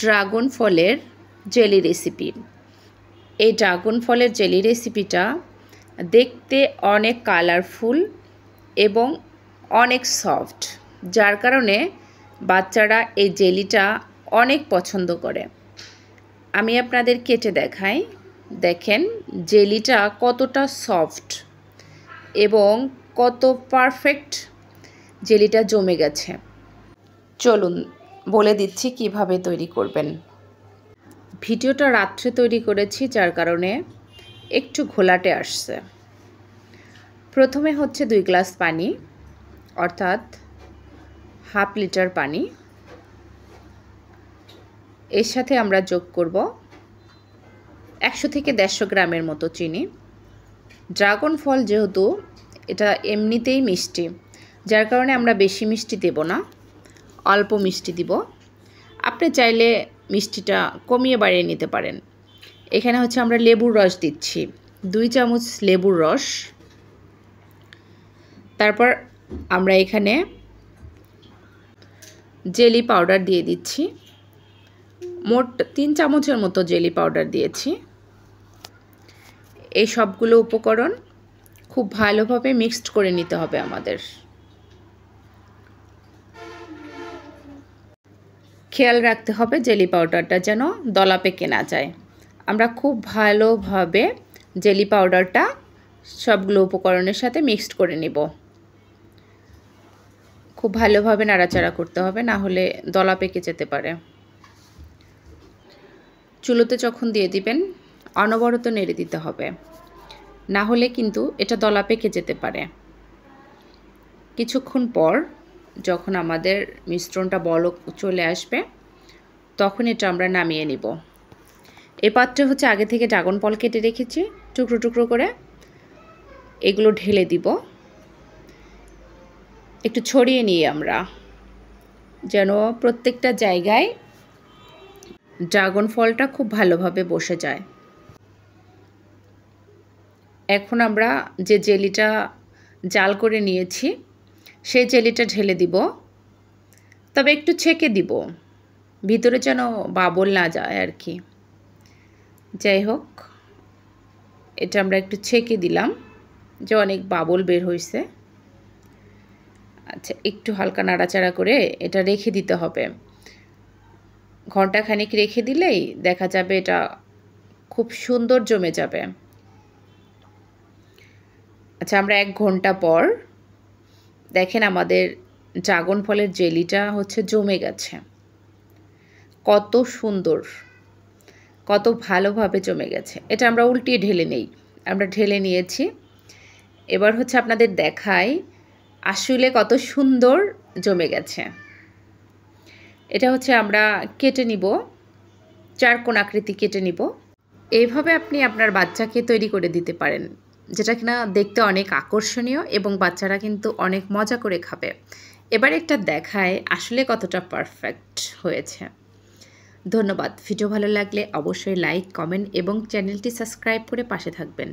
Dragon ফলের jelly recipe. এই dragon ফলের জেলি রেসিপিটা দেখতে অনেক কালারফুল এবং অনেক সফট, যার কারণে বাচ্চারা এই জেলিটা অনেক পছন্দ করে। আমি আপনাদের কেটে দেখাই। দেখেন জেলিটা কতটা সফট এবং কত পারফেক্ট জেলিটা জমে গেছে। চলুন বলে দিচ্ছি কিভাবে তৈরি করবেন। ভিডিওটা রাত্রে তৈরি করেছি, যার কারণে একটু ঘোলাটে আসছে। প্রথমে হচ্ছে 2 গ্লাস পানি, অর্থাৎ হাফ লিটার পানি। এর সাথে আমরা যোগ করব 100 থেকে 150 গ্রামের মতো চিনি। ড্রাগন ফল যেহেতু এটা এমনিতেই মিষ্টি, যার কারণে আমরা বেশি মিষ্টি দেব না, অল্প মিষ্টি দিব। আপনি চাইলে মিষ্টিটা কমিয়ে বাড়িয়ে নিতে পারেন। এখানে হচ্ছে আমরা লেবুর রস দিচ্ছি, 2 চামচ লেবুর রস। তারপর আমরা এখানে জেলি পাউডার দিয়ে দিচ্ছি, মোট 3 চামচের মতো জেলি পাউডার দিয়েছি। এই সবগুলো উপকরণ খুব ভালোভাবে মিক্সড করে নিতে হবে আমাদের। খেয়াল রাখতে হবে জেলি পাউডারটা যেন দলা পেকে না যায়। আমরা খুব ভালোভাবে জেলি পাউডারটা সবগুলো উপকরণের সাথে মিক্সড করে নিব। খুব ভালোভাবে নাড়াচাড়া করতে হবে, না হলে দলা পেকে যেতে পারে। চুলোতে যখন দিয়ে দিবেন অনবরত নেড়ে দিতে হবে, না হলে কিন্তু এটা দলা পেকে যেতে পারে। কিছুক্ষণ পর যখন আমাদের মিশ্রণটা বলক চলে আসবে, তখন এটা আমরা নামিয়ে নিব। এই পাত্রে হচ্ছে আগে থেকে ড্রাগন ফল কেটে রেখেছি টুকরো টুকরো করে, এগুলো ঢেলে দিব। একটু ছড়িয়ে নিয়ে আমরা, যেন প্রত্যেকটা জায়গায় ড্রাগন ফলটা খুব ভালোভাবে বসে যায়। এখন আমরা যে জেলিটা জাল করে নিয়েছি সেই জেলিটা ঢেলে দিব, তবে একটু ছেঁকে দিব, ভিতরে যেন বাবল না যায় আর কি। যাই হোক, এটা আমরা একটু ছেঁকে দিলাম, যে অনেক বাবল বের হয়েছে। আচ্ছা, একটু হালকা নাড়াচাড়া করে এটা রেখে দিতে হবে। ঘন্টাখানেক রেখে দিলেই দেখা যাবে এটা খুব সুন্দর জমে যাবে। আচ্ছা, আমরা 1 ঘন্টা পর দেখেন আমাদের ড্রাগন ফলের জেলিটা হচ্ছে জমে গেছে। কত সুন্দর, কত ভালোভাবে জমে গেছে। এটা আমরা উল্টিয়ে ঢেলে নেই। আমরা ঢেলে নিয়েছি। এবার হচ্ছে আপনাদের দেখাই আসলে কত সুন্দর জমে গেছে। এটা হচ্ছে আমরা কেটে নিব, 4 কোণ আকৃতি কেটে নিব। এইভাবে আপনি আপনার বাচ্চাকে তৈরি করে দিতে পারেন, যেটা কিনা দেখতে অনেক আকর্ষণীয় এবং বাচ্চারা কিন্তু অনেক মজা করে খাবে। এবার একটা দেখায় আসলে কতটা পারফেক্ট হয়েছে। ধন্যবাদ। ভিডিও ভালো লাগলে অবশ্যই লাইক, কমেন্ট এবং চ্যানেলটি সাবস্ক্রাইব করে পাশে থাকবেন।